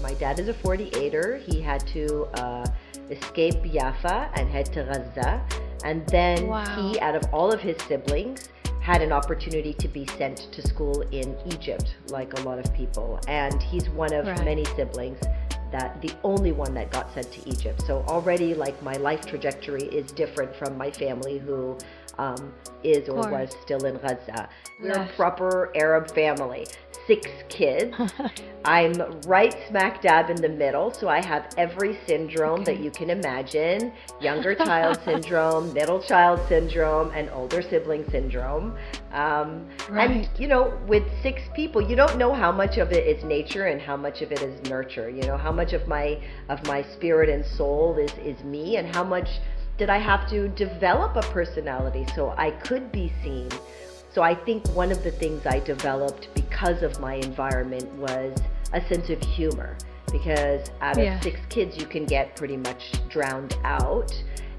My dad is a 48er. He had to escape Jaffa and head to Gaza. And then he, out of all of his siblings, had an opportunity to be sent to school in Egypt, like a lot of people. And he's one of many siblings, that the only one that got sent to Egypt. So already, like, my life trajectory is different from my family who is or was still in Gaza. We're a proper Arab family. 6 kids. I'm right smack dab in the middle, so I have every syndrome that you can imagine. Younger child syndrome, middle child syndrome, and older sibling syndrome. And, you know, with 6 people, you don't know how much of it is nature and how much of it is nurture. You know, how much of my spirit and soul is me, and how much did I have to develop a personality so I could be seen. So I think one of the things I developed because of my environment was a sense of humor, because out of 6 kids, you can get pretty much drowned out.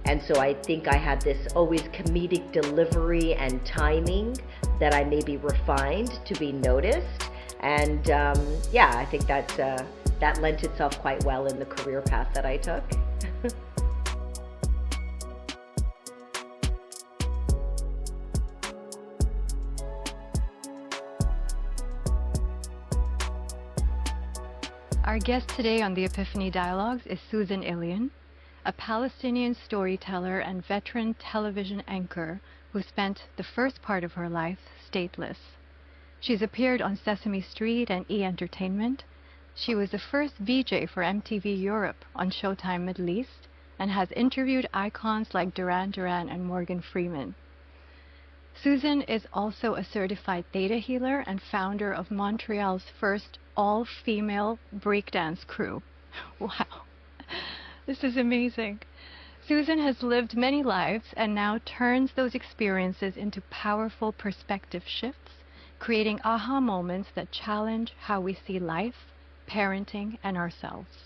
And so I think I had this always comedic delivery and timing that I maybe refined to be noticed. And I think that lent itself quite well in the career path that I took. Our guest today on the Epiphany Dialogues is Susan Iliyan, a Palestinian storyteller and veteran television anchor who spent the first part of her life stateless. She's appeared on Sesame Street and E! Entertainment. She was the first VJ for MTV Europe on Showtime Middle East and has interviewed icons like Duran Duran and Morgan Freeman. Susan is also a certified theta healer and founder of Montreal's first all-female breakdance crew. Wow, this is amazing. Susan has lived many lives and now turns those experiences into powerful perspective shifts, creating aha moments that challenge how we see life, parenting, and ourselves.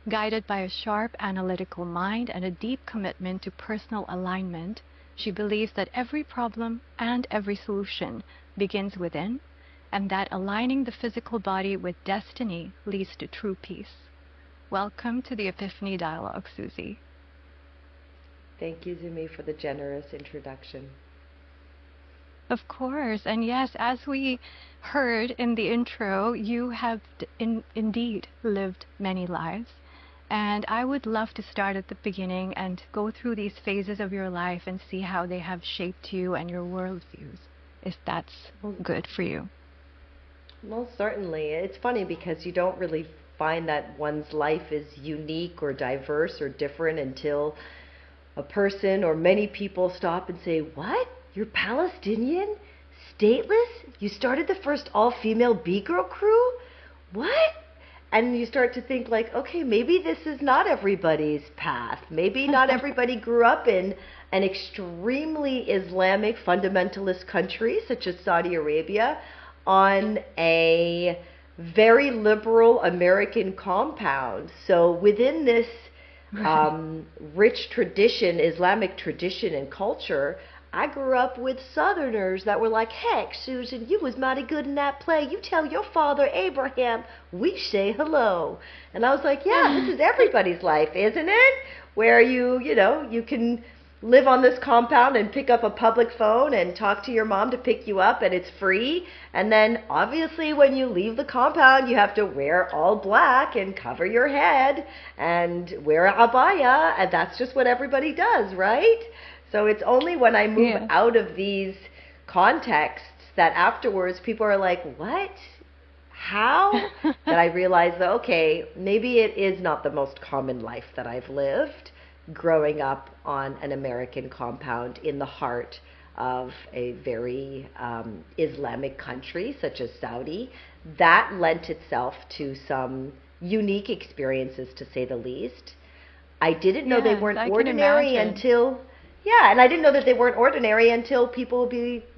Guided by a sharp analytical mind and a deep commitment to personal alignment, she believes that every problem and every solution begins within, and that aligning the physical body with destiny leads to true peace. Welcome to the Epiphany Dialogue, Susie. Thank you, Zimmy, for the generous introduction. Of course, and yes, as we heard in the intro, you have indeed lived many lives. And I would love to start at the beginning and go through these phases of your life and see how they have shaped you and your worldviews, if that's good for you. Most certainly. It's funny because you don't really find that one's life is unique or diverse or different until a person or many people stop and say, "What? You're Palestinian? Stateless? You started the first all-female B-girl crew? What?" And you start to think like, okay, maybe this is not everybody's path. Maybe not everybody grew up in an extremely Islamic fundamentalist country such as Saudi Arabia on a very liberal American compound. So within this rich tradition, Islamic tradition and culture, I grew up with Southerners that were like, "Heck, Susan, you was mighty good in that play. You tell your father Abraham we say hello." And I was like, yeah, this is everybody's life, isn't it? Where you can live on this compound and pick up a public phone and talk to your mom to pick you up, and it's free. And then obviously when you leave the compound, you have to wear all black and cover your head and wear a abaya, and that's just what everybody does, right? So it's only when I move out of these contexts that afterwards people are like, "What? How?" that I realize that, okay, maybe it is not the most common life that I've lived, growing up on an American compound in the heart of a very Islamic country such as Saudi. That lent itself to some unique experiences, to say the least. I didn't know they weren't ordinary until... Yeah, and I didn't know that they weren't ordinary until people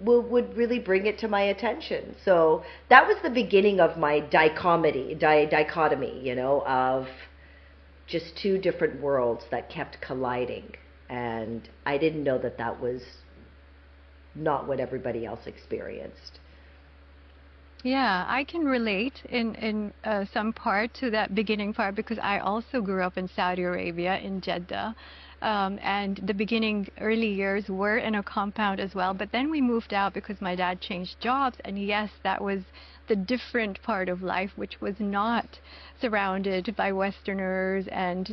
would really bring it to my attention. So that was the beginning of my dichotomy, of just 2 different worlds that kept colliding. And I didn't know that was not what everybody else experienced. Yeah, I can relate in some part to that beginning part because I also grew up in Saudi Arabia in Jeddah. And the beginning early years were in a compound as well, but then we moved out because my dad changed jobs, and yes, that was the different part of life, which was not surrounded by Westerners and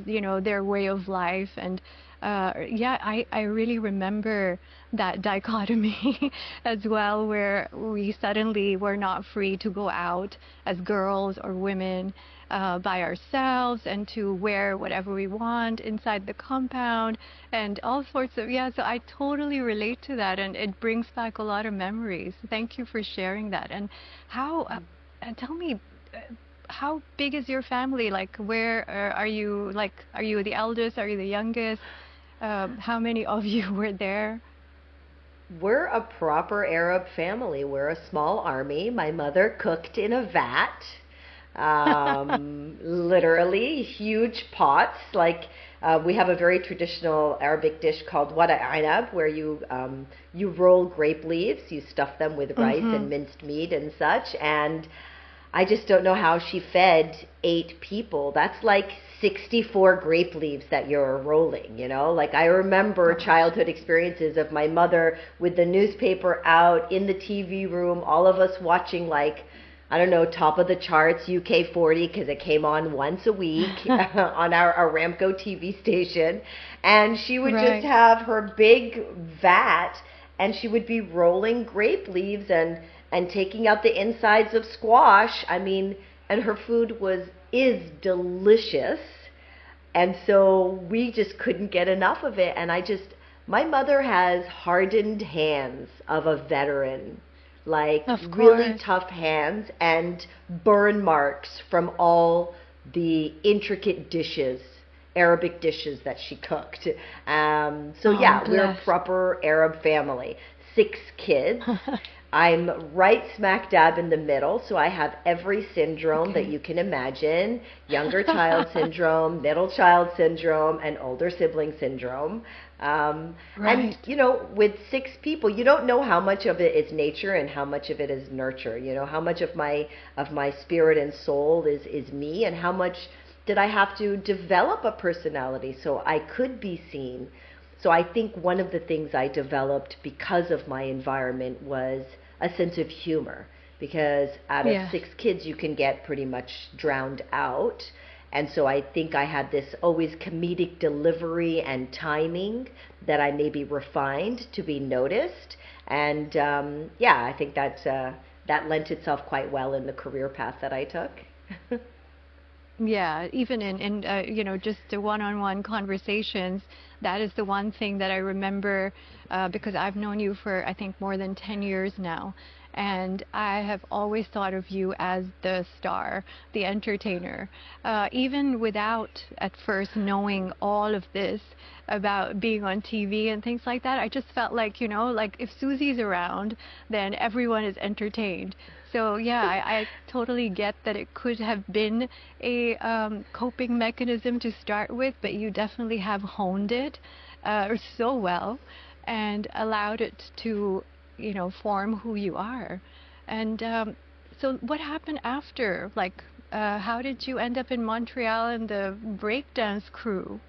their way of life. And yeah, I really remember that dichotomy as well, where we suddenly were not free to go out as girls or women by ourselves and to wear whatever we want inside the compound and all sorts of, yeah, so I totally relate to that, and it brings back a lot of memories. Thank you for sharing that. And how, tell me, uh, how big is your family? Like, where are you? Like, are you the eldest? Are you the youngest? How many of you were there? We're a proper Arab family. We're a small army. My mother cooked in a vat, literally huge pots. Like we have a very traditional Arabic dish called wada inab, where you roll grape leaves, you stuff them with rice Mm-hmm. and minced meat and such, and I just don't know how she fed 8 people. That's like 64 grape leaves that you're rolling, you know? Like I remember Gosh. childhood experiences of my mother with the newspaper out in the TV room, all of us watching like, I don't know, top of the charts, UK 40, because it came on once a week on our Aramco TV station. And she would just Right. have her big vat and she would be rolling grape leaves and taking out the insides of squash. I mean, and her food was is delicious. And so we just couldn't get enough of it. And my mother has hardened hands of a veteran, like Of really course. tough hands and burn marks from all the intricate dishes, Arabic dishes that she cooked. So Oh, yeah, we're a bless. proper Arab family. 6 kids. I'm right smack dab in the middle, so I have every syndrome that Okay. you can imagine: younger child syndrome, middle child syndrome, and older sibling syndrome. And Right. with 6 people, you don't know how much of it is nature and how much of it is nurture. How much of my spirit and soul is me, and how much did I have to develop a personality so I could be seen. So I think one of the things I developed because of my environment was a sense of humor, because out of Yes. 6 kids you can get pretty much drowned out. And so I think I had this always comedic delivery and timing that I maybe refined to be noticed. And yeah, I think that lent itself quite well in the career path that I took. Yeah, even in just the one-on-one conversations, that is the one thing that I remember because I've known you for I think more than 10 years now, and I have always thought of you as the star, the entertainer. Even without at first knowing all of this about being on TV and things like that, I just felt like if Susie's around, then everyone is entertained. So yeah, I totally get that it could have been a coping mechanism to start with, but you definitely have honed it so well and allowed it to, form who you are. And so, what happened after? Like, how did you end up in Montreal and the breakdance crew?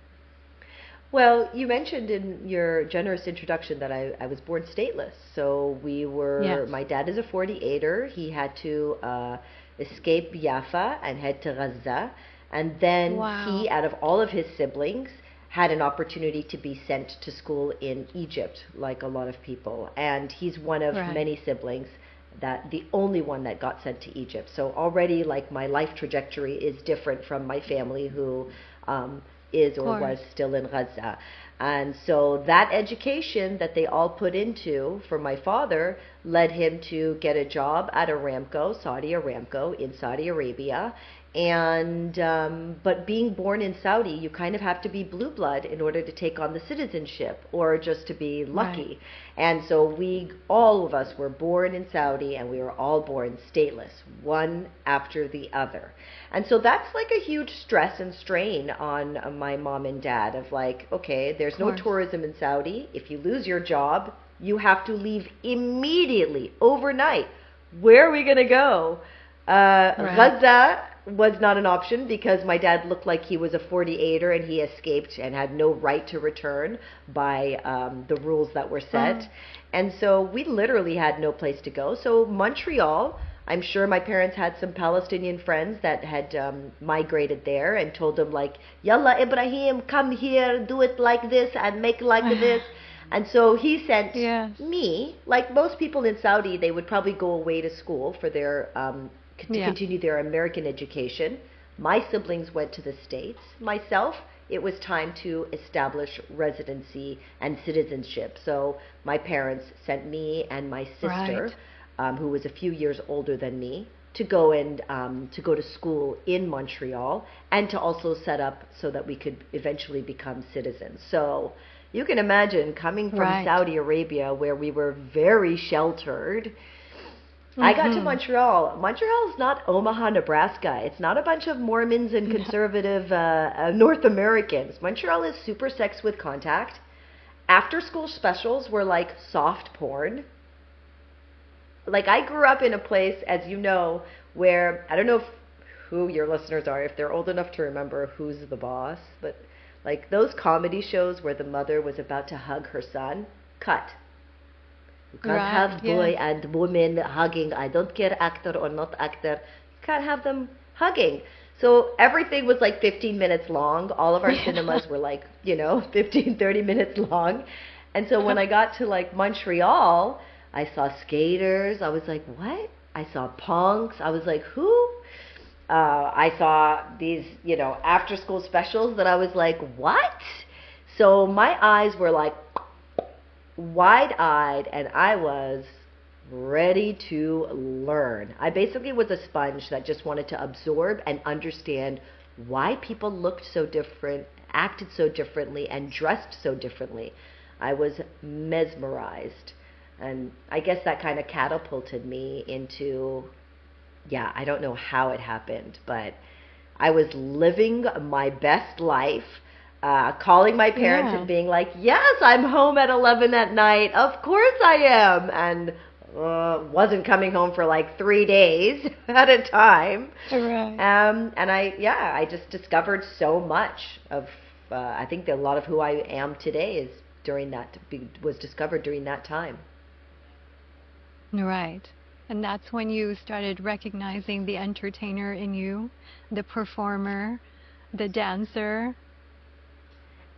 Well, you mentioned in your generous introduction that I was born stateless. So Yes. my dad is a 48er. He had to escape Jaffa and head to Gaza. And then Wow. he, out of all of his siblings, had an opportunity to be sent to school in Egypt, like a lot of people. And he's one of Right. many siblings, that the only one that got sent to Egypt. So already, like, my life trajectory is different from my family, who um, is Of or course. was still in Gaza. And so that education that they all put into for my father led him to get a job at Aramco, Saudi Aramco, in Saudi Arabia. And but being born in Saudi, you kind of have to be blue blood in order to take on the citizenship, or just to be Right. lucky. And so all of us were born in Saudi, and we were all born stateless, one after the other. And so that's like a huge stress and strain on my mom and dad, of like, okay, Of there's no course. tourism in Saudi. If you lose your job, you have to leave immediately, overnight. where are we going to go? Right. Gaza was not an option because my dad looked like he was a 48er and he escaped and had no right to return by the rules that were set. And so we literally had no place to go. So Montreal, I'm sure my parents had some Palestinian friends that had migrated there and told them like, Yalla Ibrahim, come here, do it like this and make like this. And so he sent Yes. me, like most people in Saudi, they would probably go away to school for their to continue their American education. My siblings went to the States. Myself, it was time to establish residency and citizenship. So my parents sent me and my sister, who was a few years older than me, to go and to go to school in Montreal and to also set up so that we could eventually become citizens. So you can imagine coming from Saudi Arabia, where we were very sheltered. I got to Montreal. Montreal is not Omaha, Nebraska. It's not a bunch of Mormons and conservative North Americans. Montreal is super sex with contact. After school specials were like soft porn. Like I grew up in a place, as you know, where I don't know who your listeners are, if they're old enough to remember Who's the Boss, but like those comedy shows where the mother was about to hug her son, cut. You can't have boy and woman hugging. I don't care actor or not actor. You can't have them hugging. So everything was like 15 minutes long. All of our cinemas were like, 15, 30 minutes long. And so when I got to like Montreal, I saw skaters. I was like, what? I saw punks. I was like, who? I saw these, after school specials that I was like, what? So my eyes were like wide-eyed and I was ready to learn. I basically was a sponge that just wanted to absorb and understand why people looked so different, acted so differently, and dressed so differently. I was mesmerized. And I guess that kind of catapulted me into, I don't know how it happened, but I was living my best life, calling my parents and being like, yes, I'm home at 11 at night. Of course I am. And wasn't coming home for like 3 days at a time. Right. And I just discovered so much of, I think that a lot of who I am today was discovered during that time. Right. And that's when you started recognizing the entertainer in you, the performer, the dancer.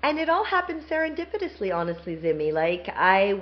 And it all happened serendipitously, honestly, Zimmy. Like, I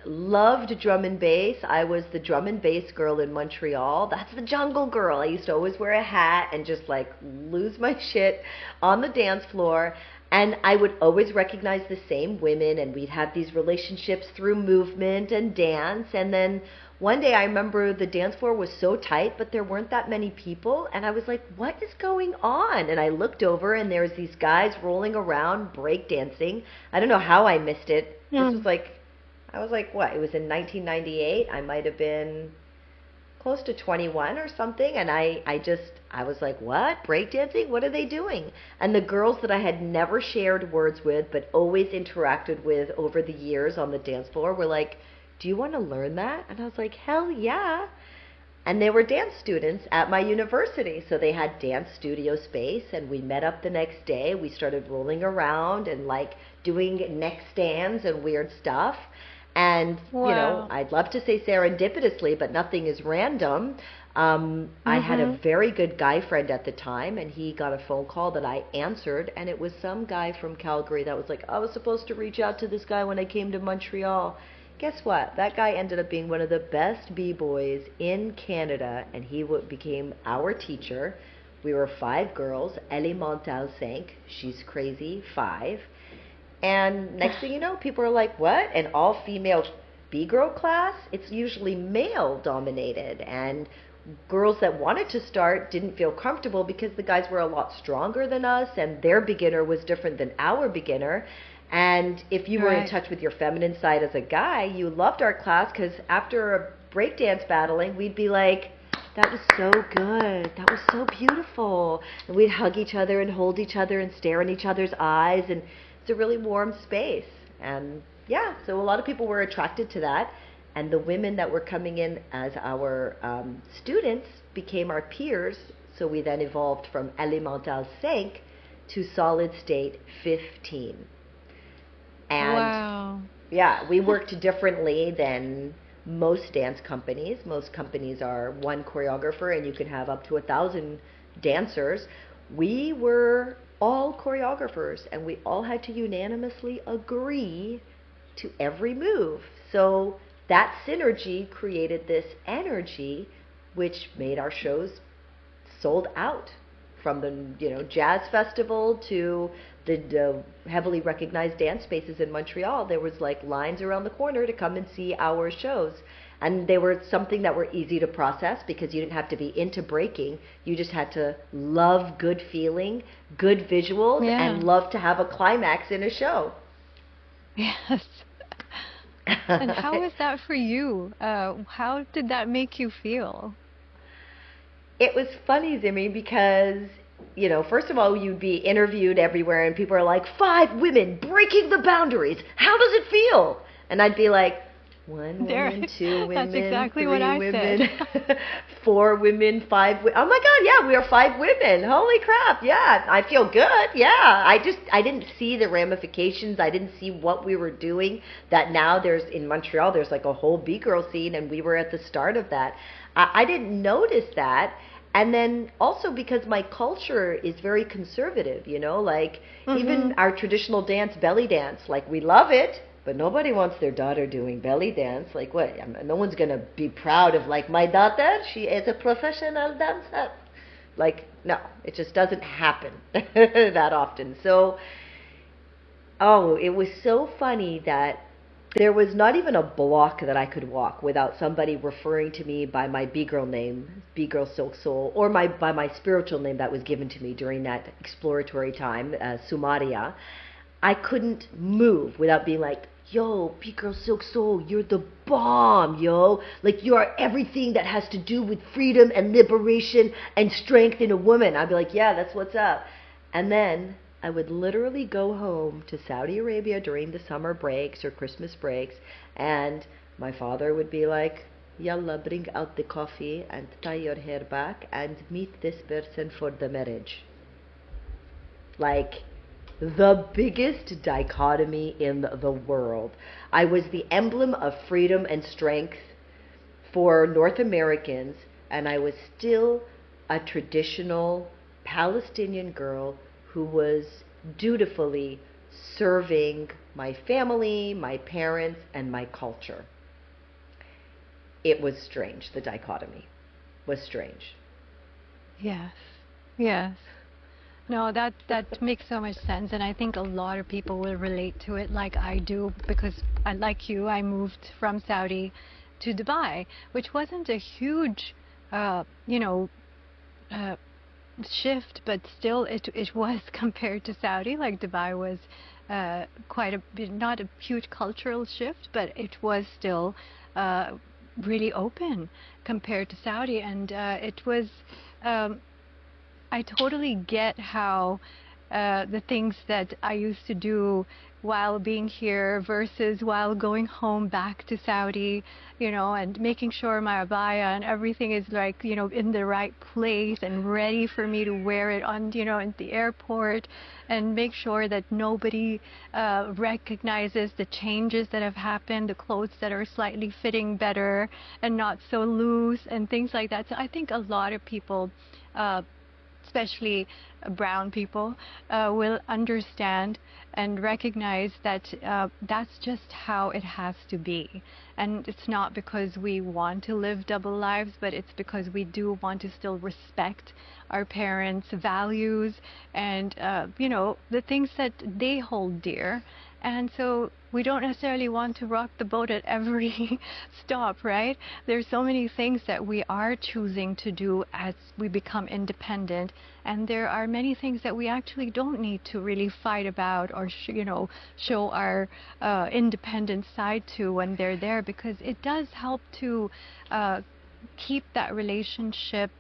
loved drum and bass. I was the drum and bass girl in Montreal. That's the jungle girl. I used to always wear a hat and just, like, lose my shit on the dance floor. And I would always recognize the same women, and we'd have these relationships through movement and dance. And then one day I remember the dance floor was so tight, but there weren't that many people. And I was like, what is going on? And I looked over, and there was these guys rolling around, breakdancing. I don't know how I missed it. This was like, I was like, what? It was in 1998. I might have been close to 21 or something, and I was like, what? Breakdancing? What are they doing? And the girls that I had never shared words with but always interacted with over the years on the dance floor were like, do you want to learn that? And I was like, hell yeah. And they were dance students at my university, so they had dance studio space, and we met up the next day. We started rolling around and like doing neck stands and weird stuff. And, I'd love to say serendipitously, but nothing is random. I had a very good guy friend at the time, and he got a phone call that I answered, and it was some guy from Calgary that was like, I was supposed to reach out to this guy when I came to Montreal. Guess what? That guy ended up being one of the best b-boys in Canada, and he became our teacher. We were 5 girls, elemental 5, she's crazy, 5. And next thing you know, people are like, what? An all-female B-girl class? It's usually male-dominated. And girls that wanted to start didn't feel comfortable because the guys were a lot stronger than us, and their beginner was different than our beginner. And if you were in touch with your feminine side as a guy, you loved our class because after a breakdance battling, we'd be like, that was so good. That was so beautiful. And we'd hug each other and hold each other and stare in each other's eyes, and it's a really warm space. And so a lot of people were attracted to that. And the women that were coming in as our students became our peers. So we then evolved from Elemental 5 to Solid State 15. And Wow. yeah, we worked differently than most dance companies. Most companies are one choreographer and you can have up to 1,000 dancers. We were all choreographers and we all had to unanimously agree to every move. So that synergy created this energy which made our shows sold out, from the jazz festival to the heavily recognized dance spaces in Montreal. There was like lines around the corner to come and see our shows. And they were something that were easy to process because you didn't have to be into breaking. You just had to love good feeling, good visuals, Yeah. and love to have a climax in a show. Yes. And how was that for you? How did that make you feel? It was funny, Zimmy, because, first of all, you'd be interviewed everywhere and people are like, 5 women breaking the boundaries. How does it feel? And I'd be like, 1 woman, 2 women, That's exactly 3 what I women, said. 4 women, 5 women. Oh my God, yeah, we are 5 women. Holy crap, yeah, I feel good, yeah. I didn't see the ramifications. I didn't see what we were doing, that now in Montreal, there's like a whole B-girl scene and we were at the start of that. I didn't notice that. And then also because my culture is very conservative, even our traditional dance, belly dance, like we love it, but nobody wants their daughter doing belly dance. Like what? No one's going to be proud of like, my daughter, she is a professional dancer. Like, no, it just doesn't happen that often. So, it was so funny that there was not even a block that I could walk without somebody referring to me by my B-girl name, B-girl Silk Soul, or by my spiritual name that was given to me during that exploratory time, Sumaria. I couldn't move without being like, yo, B-girl Silk Soul, you're the bomb, yo. Like, you are everything that has to do with freedom and liberation and strength in a woman. I'd be like, yeah, that's what's up. And then I would literally go home to Saudi Arabia during the summer breaks or Christmas breaks, and my father would be like, Yalla, bring out the coffee and tie your hair back and meet this person for the marriage. Like, the biggest dichotomy in the world. I was the emblem of freedom and strength for North Americans, and I was still a traditional Palestinian girl who was dutifully serving my family, my parents, and my culture. It was strange. The dichotomy was strange. Yes. Yes. No, that makes so much sense, and I think a lot of people will relate to it like I do, because like you, I moved from Saudi to Dubai, which wasn't a huge, shift, but still it was compared to Saudi. Like Dubai was quite a bit, not a huge cultural shift, but it was still really open compared to Saudi, and it was. I totally get how the things that I used to do while being here versus while going home back to Saudi, and making sure my abaya and everything is like, in the right place and ready for me to wear it on, at the airport, and make sure that nobody recognizes the changes that have happened, the clothes that are slightly fitting better and not so loose and things like that. So I think a lot of people, especially brown people, will understand and recognize that that's just how it has to be. And it's not because we want to live double lives, but it's because we do want to still respect our parents' values and, the things that they hold dear. And so we don't necessarily want to rock the boat at every stop, right? There's so many things that we are choosing to do as we become independent, and there are many things that we actually don't need to really fight about or show our independent side to when they're there, because it does help to keep that relationship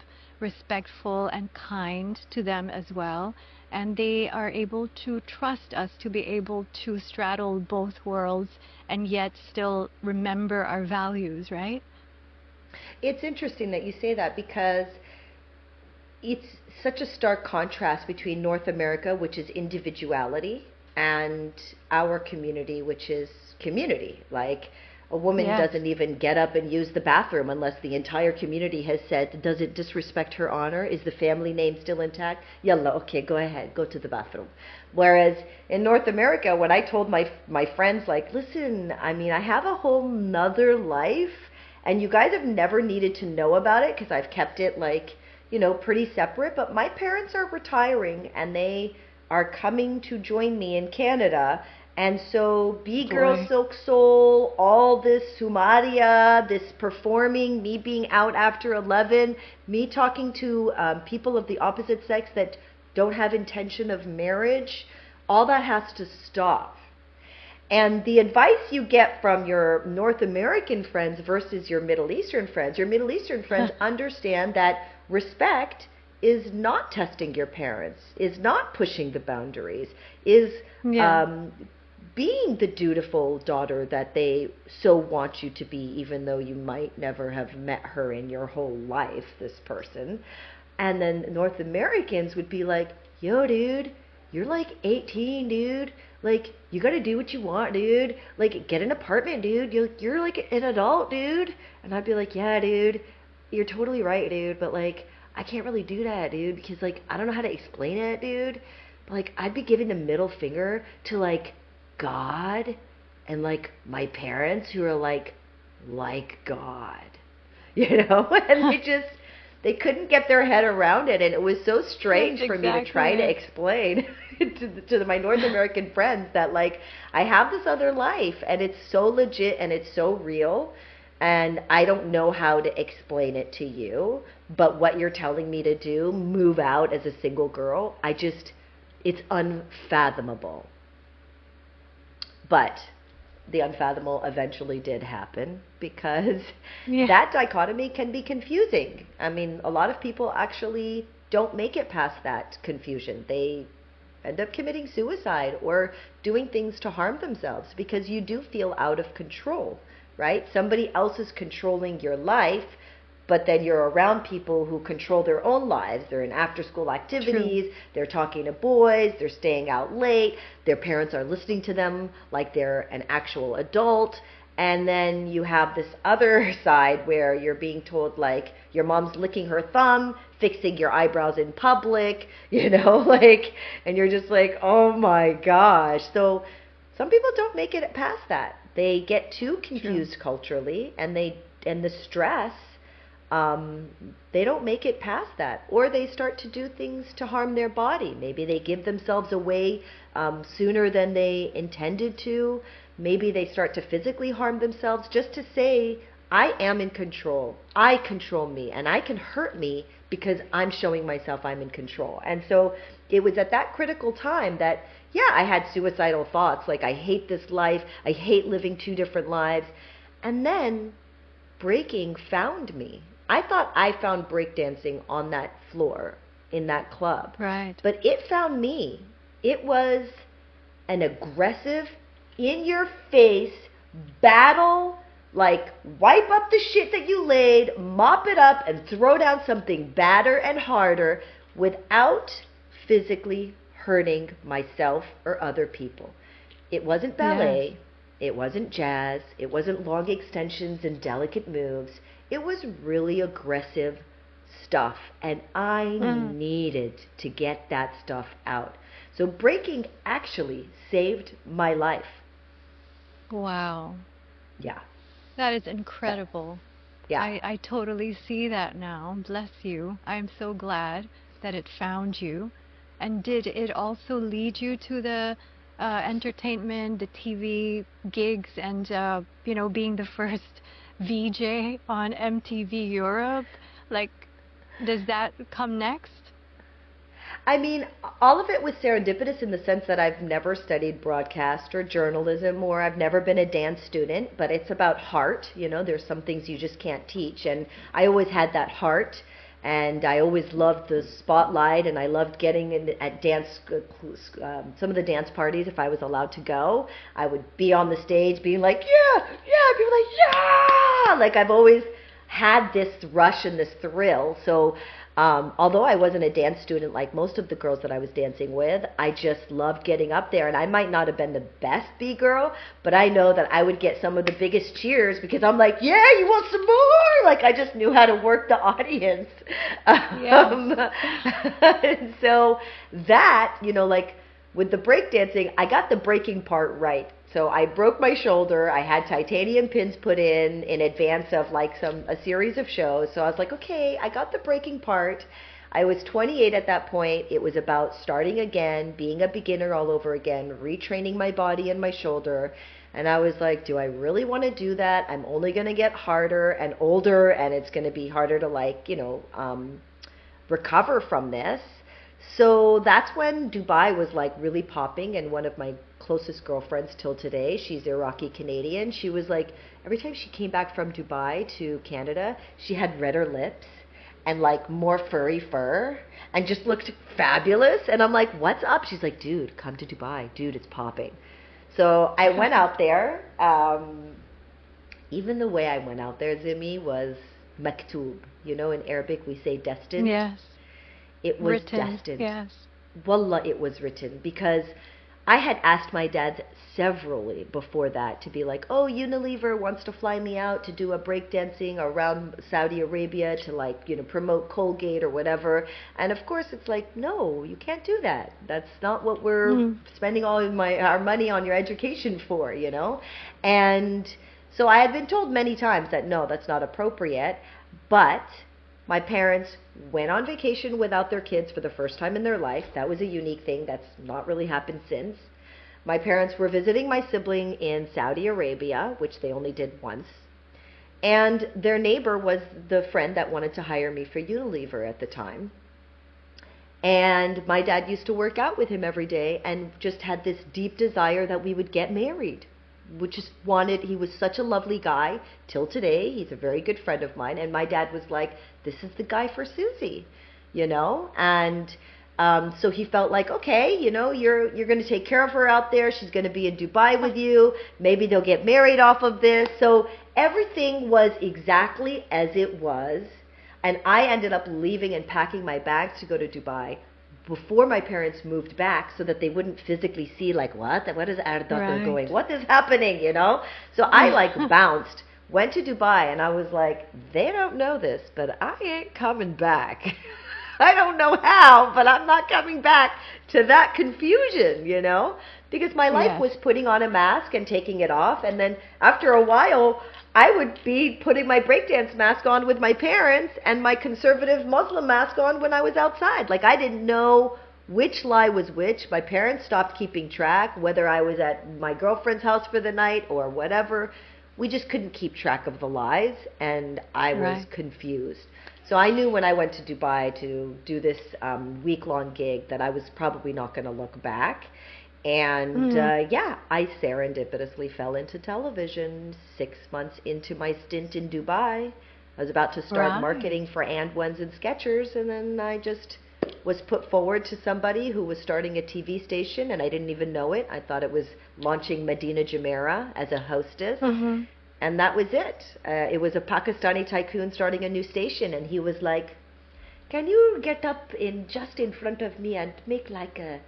respectful and kind to them as well. And they are able to trust us to be able to straddle both worlds and yet still remember our values, right? It's interesting that you say that because it's such a stark contrast between North America, which is individuality, and our community, which is community. Like, a woman Yes. doesn't even get up and use the bathroom unless the entire community has said, does it disrespect her honor? Is the family name still intact? Yalla, okay, go ahead, go to the bathroom. Whereas in North America, when I told my friends, like, listen, I mean, I have a whole nother life, and you guys have never needed to know about it because I've kept it, like, pretty separate, but my parents are retiring and they are coming to join me in Canada. And so B-Girl Boy. Silk Soul, all this Sumaria, this performing, me being out after 11, me talking to people of the opposite sex that don't have intention of marriage, all that has to stop. And the advice you get from your North American friends versus your Middle Eastern friends understand that respect is not testing your parents, is not pushing the boundaries, is Yeah. being the dutiful daughter that they so want you to be, even though you might never have met her in your whole life, this person. And then North Americans would be like, yo, dude, you're like 18, dude. Like, you gotta do what you want, dude. Like, get an apartment, dude. You're like an adult, dude. And I'd be like, yeah, dude, you're totally right, dude. But, like, I can't really do that, dude, because, like, I don't know how to explain it, dude. But, like, I'd be giving the middle finger to, like, God and, like, my parents who are, like God. And they couldn't get their head around it, and it was so strange That's for me to exactly try to it. explain to my North American friends that, like, I have this other life, and it's so legit and it's so real, and I don't know how to explain it to you, but what you're telling me to do, move out as a single girl, it's unfathomable. But the unfathomable eventually did happen because Yeah. that dichotomy can be confusing. I mean, a lot of people actually don't make it past that confusion. They end up committing suicide or doing things to harm themselves because you do feel out of control, right? Somebody else is controlling your life, but then you're around people who control their own lives. They're in after-school activities, they're talking to boys, they're staying out late, their parents are listening to them like they're an actual adult. And then you have this other side where you're being told, like, your mom's licking her thumb, fixing your eyebrows in public, like, and you're just like, oh my gosh. So some people don't make it past that. They get too confused culturally, and the stress, they don't make it past that, or they start to do things to harm their body. Maybe they give themselves away sooner than they intended to. Maybe they start to physically harm themselves just to say, I am in control. I control me, and I can hurt me because I'm showing myself I'm in control. And so it was at that critical time that, yeah, I had suicidal thoughts, like, I hate this life, I hate living two different lives. And then breaking found me. I thought I found breakdancing on that floor in that club. Right. But it found me. It was an aggressive, in your face battle, like, wipe up the shit that you laid, mop it up, and throw down something badder and harder without physically hurting myself or other people. It wasn't ballet. Yes. It wasn't jazz. It wasn't long extensions and delicate moves. It was really aggressive stuff, and I needed to get that stuff out. So breaking actually saved my life. Wow. Yeah. That is incredible. Yeah. I totally see that now. Bless you. I'm so glad that it found you. And did it also lead you to the entertainment, the TV gigs, and being the first VJ on MTV Europe? Like, does that come next? I mean, all of it was serendipitous in the sense that I've never studied broadcast or journalism, or I've never been a dance student, but it's about heart. There's some things you just can't teach, and I always had that heart. And I always loved the spotlight, and I loved getting in at some of the dance parties. If I was allowed to go, I would be on the stage being like, yeah, yeah, people like, yeah, like I've always had this rush and this thrill. So although I wasn't a dance student like most of the girls that I was dancing with, I just loved getting up there. And I might not have been the best B-girl, but I know that I would get some of the biggest cheers because I'm like, yeah, you want some more? Like I just knew how to work the audience. And so that, like with the breakdancing, I got the breaking part right. So I broke my shoulder. I had titanium pins put in advance of like a series of shows. So I was like, okay, I got the breaking part. I was 28 at that point. It was about starting again, being a beginner all over again, retraining my body and my shoulder. And I was like, do I really want to do that? I'm only going to get harder and older, and it's going to be harder to recover from this. So that's when Dubai was like really popping, and one of my closest girlfriends till today, she's Iraqi Canadian, she was like, every time she came back from Dubai to Canada, she had redder lips and like more furry fur and just looked fabulous. And I'm like, what's up? She's like, dude, come to Dubai. Dude, it's popping. So I went out there. Even the way I went out there, Zimmy, was maktub. In Arabic we say destined. Yes. It was written, destined. Yes. Wallah, it was written, because I had asked my dad severally before that to be like, oh, Unilever wants to fly me out to do a breakdancing around Saudi Arabia to promote Colgate or whatever. And of course it's like, no, you can't do that. That's not what we're spending all of our money on your education for, And so I had been told many times that no, that's not appropriate. But my parents went on vacation without their kids for the first time in their life. That was a unique thing that's not really happened since. My parents were visiting my sibling in Saudi Arabia, which they only did once. And their neighbor was the friend that wanted to hire me for Unilever at the time. And my dad used to work out with him every day and just had this deep desire that we would get married. He was such a lovely guy till today. He's a very good friend of mine. And my dad was like, this is the guy for Susie, And so he felt like, okay, you're going to take care of her out there. She's going to be in Dubai with you. Maybe they'll get married off of this. So everything was exactly as it was. And I ended up leaving and packing my bags to go to Dubai before my parents moved back, so that they wouldn't physically see like, what is our daughter going? What is happening, So I bounced, went to Dubai, and I was like, they don't know this, but I ain't coming back. I don't know how, but I'm not coming back to that confusion, because my life was putting on a mask and taking it off. And then after a while, I would be putting my breakdance mask on with my parents and my conservative Muslim mask on when I was outside. Like, I didn't know which lie was which. My parents stopped keeping track, whether I was at my girlfriend's house for the night or whatever. We just couldn't keep track of the lies, and I was confused. So I knew when I went to Dubai to do this week-long gig that I was probably not going to look back. And I serendipitously fell into television 6 months into my stint in Dubai. I was about to start marketing for And Ones and Skechers, and then I just was put forward to somebody who was starting a TV station, and I didn't even know it. I thought it was launching Medina Jumeirah as a hostess, and that was it. It was a Pakistani tycoon starting a new station, and he was like, can you get up just in front of me and make like a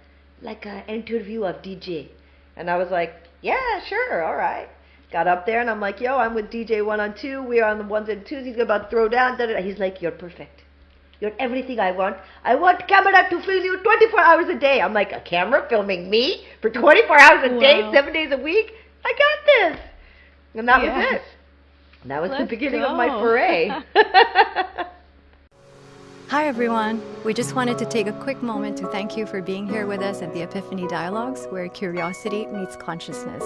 interview of DJ? And I was like, yeah, sure, all right. Got up there and I'm like, yo, I'm with DJ 1 on 2. We're on the 1s and 2s. He's about to throw down. Da, da, da. He's like, you're perfect. You're everything I want. I want camera to film you 24 hours a day. I'm like, a camera filming me for 24 hours a day, 7 days a week? I got this. And that was it. And that was the beginning of my foray. Hi everyone! We just wanted to take a quick moment to thank you for being here with us at the Epiphany Dialogues, where curiosity meets consciousness.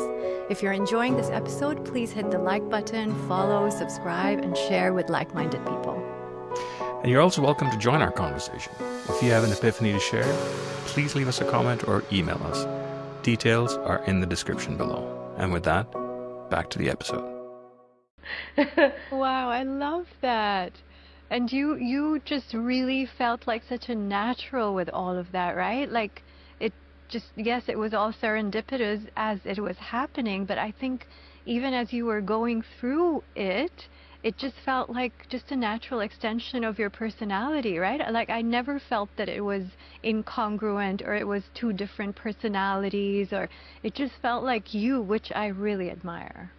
If you're enjoying this episode, please hit the like button, follow, subscribe, and share with like-minded people. And you're also welcome to join our conversation. If you have an epiphany to share, please leave us a comment or email us. Details are in the description below. And with that, back to the episode. Wow, I love that. And you just really felt like such a natural with all of that, right? Like it just, yes, it was all serendipitous as it was happening, but I think even as you were going through it, it just felt like just a natural extension of your personality, right? Like I never felt that it was incongruent or it was two different personalities, or it just felt like you, which I really admire.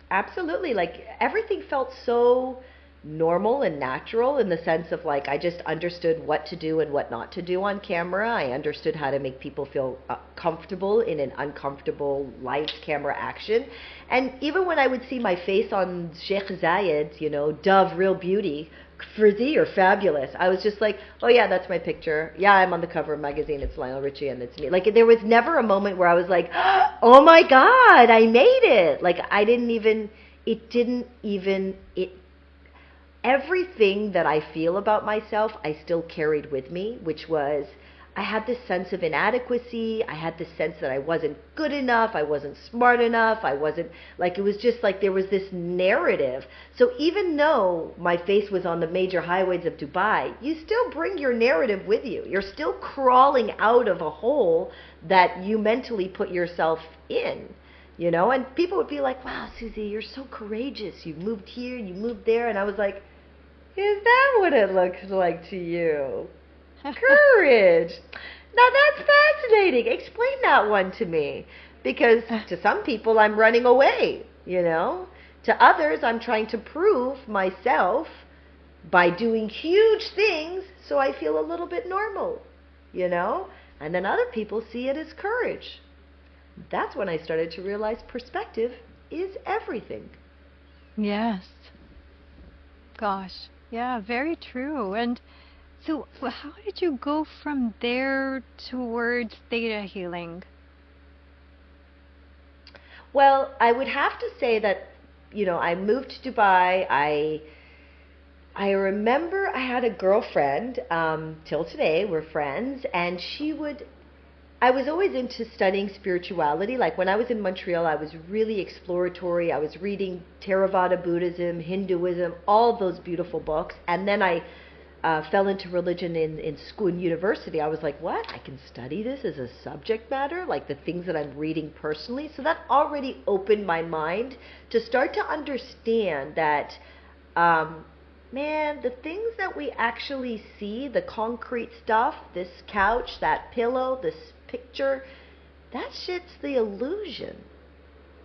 Absolutely. Like everything felt so normal and natural in the sense of like I just understood what to do and what not to do on camera. I understood how to make people feel comfortable in an uncomfortable light camera action. And even when I would see my face on Sheikh Zayed, you know, Dove Real Beauty, Frizzy, you're fabulous, I was just like, oh yeah, that's my picture. Yeah, I'm on the cover of a magazine. It's Lionel Richie and it's me. Like there was never a moment where I was like, oh my God, I made it. Like I didn't even, it didn't even, it everything that I feel about myself, I still carried with me, which was I had this sense of inadequacy. I had this sense that I wasn't good enough. I wasn't smart enough. I wasn't, like, it was just like there was this narrative. So even though my face was on the major highways of Dubai, you still bring your narrative with you. You're still crawling out of a hole that you mentally put yourself in. You know, and people would be like, wow, Susie, you're so courageous. You moved here, you moved there. And I was like, is that what it looks like to you? Courage. Now that's fascinating. Explain that one to me. Because to some people, I'm running away, you know. To others, I'm trying to prove myself by doing huge things so I feel a little bit normal, you know. And then other people see it as courage. That's when I started to realize perspective is everything. Yes. Gosh. Yeah, very true. And so how did you go from there towards theta healing? Well, I would have to say that, you know, I moved to Dubai. I remember I had a girlfriend, till today, we're friends, and I was always into studying spirituality. Like when I was in Montreal, I was really exploratory. I was reading Theravada Buddhism, Hinduism, all those beautiful books. And then I fell into religion in school and university. I was like, what? I can study this as a subject matter? Like the things that I'm reading personally? So that already opened my mind to start to understand that, man, the things that we actually see, the concrete stuff, this couch, that pillow, this picture, that shit's the illusion.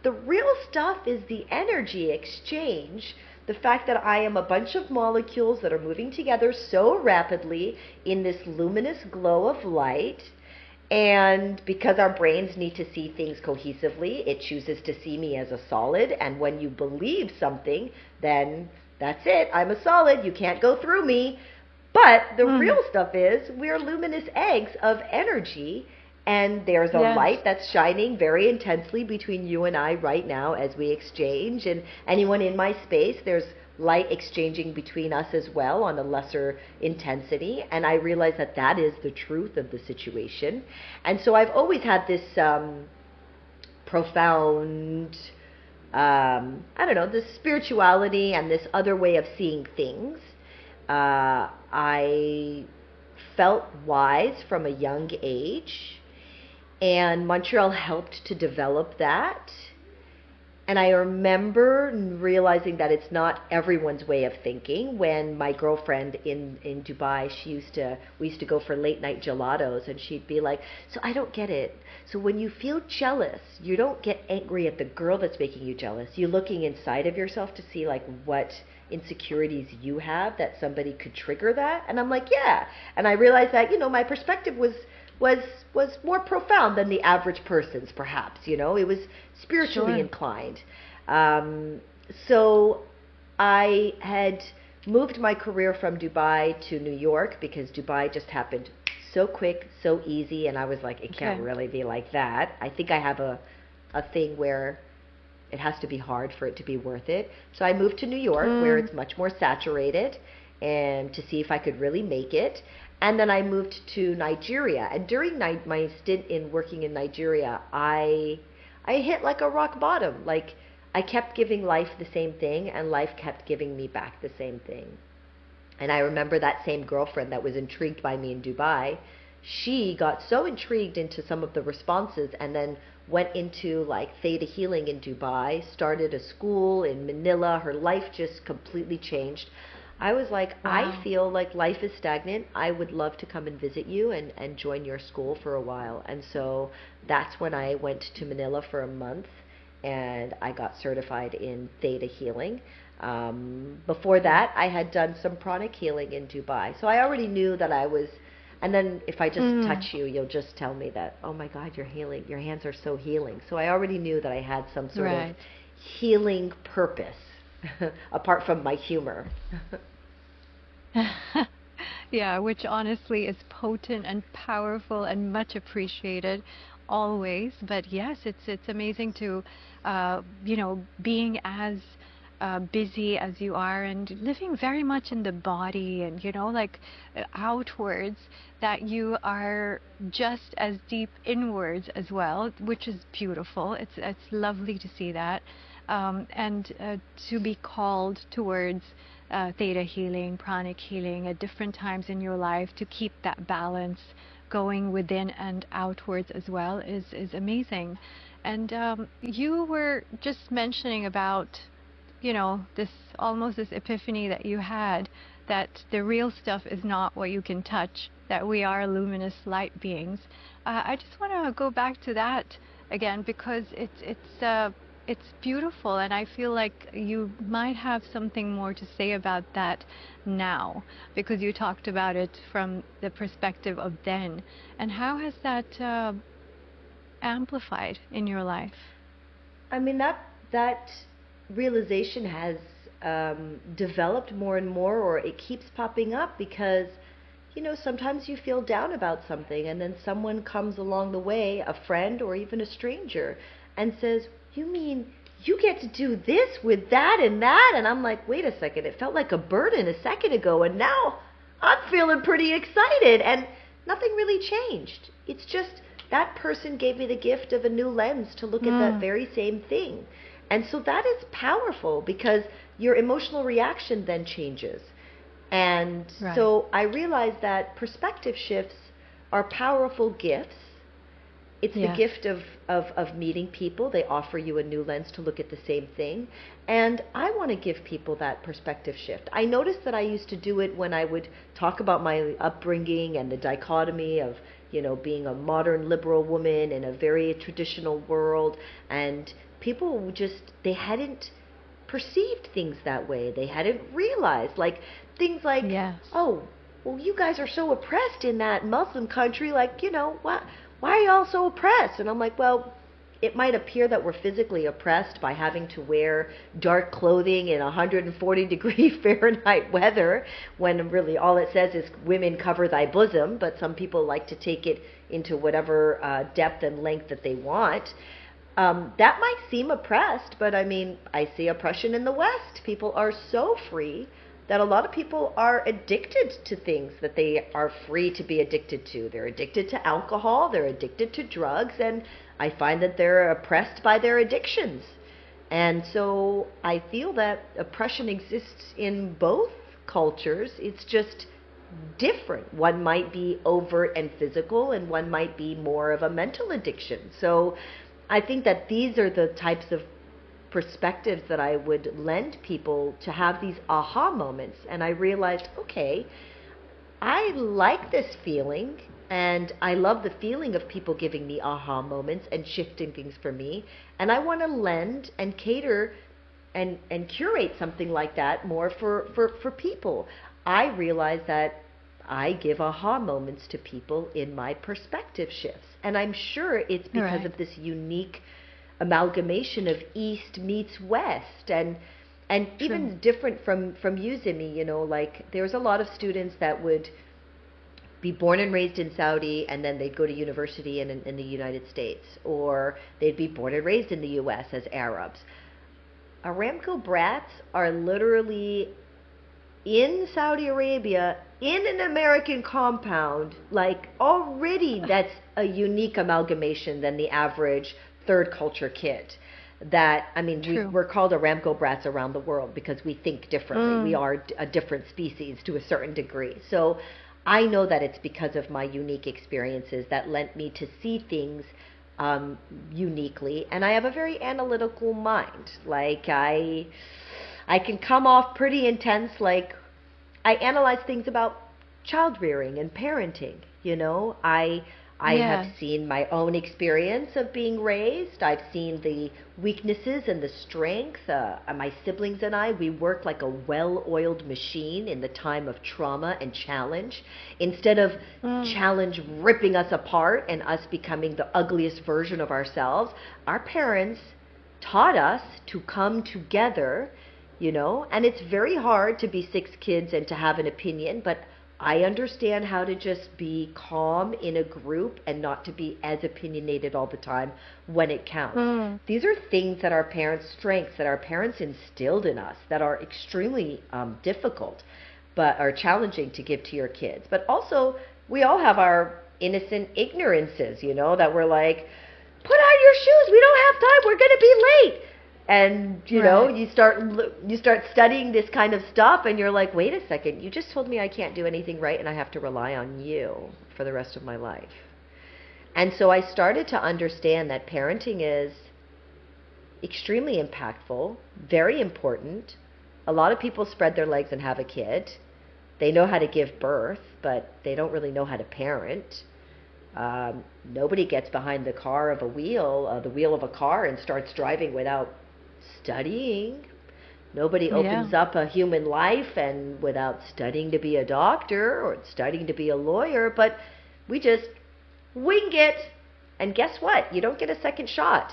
The real stuff is the energy exchange, the fact that I am a bunch of molecules that are moving together so rapidly in this luminous glow of light. And because our brains need to see things cohesively, it chooses to see me as a solid. And when you believe something, then that's it. I'm a solid. You can't go through me. But the real stuff is we're luminous eggs of energy. And there's a light that's shining very intensely between you and I right now as we exchange. And anyone in my space, there's light exchanging between us as well on a lesser intensity. And I realize that that is the truth of the situation. And so I've always had this profound, I don't know, this spirituality and this other way of seeing things. I felt wise from a young age. And Montreal helped to develop that. And I remember realizing that it's not everyone's way of thinking. When my girlfriend in Dubai, we used to go for late night gelatos, and she'd be like, so I don't get it. So when you feel jealous, you don't get angry at the girl that's making you jealous. You're looking inside of yourself to see like what insecurities you have that somebody could trigger that. And I'm like, yeah. And I realized that, you know, my perspective was more profound than the average person's, perhaps. You know, it was spiritually inclined. So I had moved my career from Dubai to New York because Dubai just happened so quick, so easy, and I was like, it can't really be like that. I think I have a thing where it has to be hard for it to be worth it. So I moved to New York where it's much more saturated, and to see if I could really make it. And then I moved to Nigeria. And during my stint in working in Nigeria, I hit like a rock bottom. Like I kept giving life the same thing, and life kept giving me back the same thing. And I remember that same girlfriend that was intrigued by me in Dubai, she got so intrigued into some of the responses and then went into like theta healing in Dubai, started a school in Manila. Her life just completely changed. I was like, Wow. I feel like life is stagnant. I would love to come and visit you and join your school for a while. And so that's when I went to Manila for a month and I got certified in theta healing. Before that, I had done some pranic healing in Dubai. So I already knew that I was, and then if I just touch you, you'll just tell me that, oh my God, you're healing. Your hands are so healing. So I already knew that I had some sort of healing purpose apart from my humor. Yeah, which honestly is potent and powerful and much appreciated always. But yes, it's amazing to, being as busy as you are and living very much in the body and outwards, that you are just as deep inwards as well, which is beautiful. It's lovely to see that, and to be called towards theta healing, pranic healing at different times in your life to keep that balance going within and outwards as well is amazing. And you were just mentioning about, this almost this epiphany that you had, that the real stuff is not what you can touch, that we are luminous light beings. I just want to go back to that again because it's beautiful, and I feel like you might have something more to say about that now, because you talked about it from the perspective of then. And how has that amplified in your life? I mean, that realization has developed more and more, or it keeps popping up because, sometimes you feel down about something, and then someone comes along the way, a friend or even a stranger, and says, "You mean you get to do this with that and that?" And I'm like, "Wait a second, it felt like a burden a second ago, and now I'm feeling pretty excited." And nothing really changed. It's just that person gave me the gift of a new lens to look at that very same thing. And so that is powerful because your emotional reaction then changes. And so I realized that perspective shifts are powerful gifts. It's the gift of meeting people. They offer you a new lens to look at the same thing. And I want to give people that perspective shift. I noticed that I used to do it when I would talk about my upbringing and the dichotomy of, being a modern liberal woman in a very traditional world. And people they hadn't perceived things that way. They hadn't realized, things like, oh, well, you guys are so oppressed in that Muslim country. Why are y'all so oppressed? And I'm like, well, it might appear that we're physically oppressed by having to wear dark clothing in 140-degree Fahrenheit weather, when really all it says is women cover thy bosom, but some people like to take it into whatever depth and length that they want. That might seem oppressed, but I mean, I see oppression in the West. People are so free that a lot of people are addicted to things that they are free to be addicted to. They're addicted to alcohol, they're addicted to drugs, and I find that they're oppressed by their addictions. And so I feel that oppression exists in both cultures. It's just different. One might be overt and physical, and one might be more of a mental addiction. So I think that these are the types of perspectives that I would lend people to have these aha moments. And I realized, okay, I like this feeling, and I love the feeling of people giving me aha moments and shifting things for me. And I want to lend and cater and curate something like that more for people. I realize that I give aha moments to people in my perspective shifts. And I'm sure it's because of this unique amalgamation of East meets West, and even different from you, Zimmy. There's a lot of students that would be born and raised in Saudi, and then they'd go to university in the United States, or they'd be born and raised in the U.S. as Arabs. Aramco brats are literally in Saudi Arabia in an American compound. Already that's a unique amalgamation than the average third culture kid. that, I mean, True. we're called Aramco brats around the world because we think differently. We Mm. are a different species to a certain degree. So I know that it's because of my unique experiences that lent me to see things uniquely, and I have a very analytical mind. Like I can come off pretty intense. Like I analyze things about child rearing and parenting. I have Yes. seen my own experience of being raised. I've seen the weaknesses and the strength. My siblings and I, we work like a well-oiled machine in the time of trauma and challenge. Instead of Mm. challenge ripping us apart and us becoming the ugliest version of ourselves, our parents taught us to come together, and it's very hard to be 6 kids and to have an opinion, but I understand how to just be calm in a group and not to be as opinionated all the time when it counts. Mm. These are things that our parents' strengths, that our parents instilled in us, that are extremely difficult, but are challenging to give to your kids. But also, we all have our innocent ignorances, that we're like, put on your shoes, we don't have time, we're going to be late. And Right. you start studying this kind of stuff, and you're like, wait a second, you just told me I can't do anything right, and I have to rely on you for the rest of my life. And so I started to understand that parenting is extremely impactful, very important. A lot of people spread their legs and have a kid. They know how to give birth, but they don't really know how to parent. Nobody gets behind the wheel of a car, and starts driving without studying. Nobody Yeah. opens up a human life and without studying to be a doctor or studying to be a lawyer, but we just wing it. And guess what? You don't get a second shot.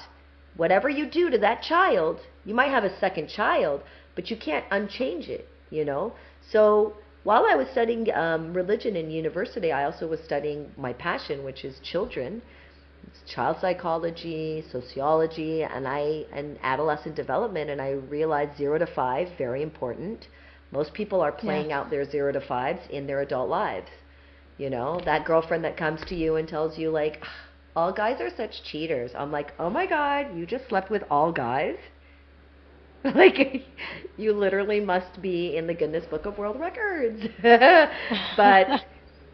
Whatever you do to that child, you might have a second child, but you can't unchange it. So while I was studying religion in university, I also was studying my passion, which is children. It's child psychology, sociology, and adolescent development. And I realized 0 to 5, very important. Most people are playing Yes. out their 0 to 5s in their adult lives. That girlfriend that comes to you and tells you, like, all guys are such cheaters. I'm like, oh my God, you just slept with all guys? Like, you literally must be in the Guinness Book of World Records. But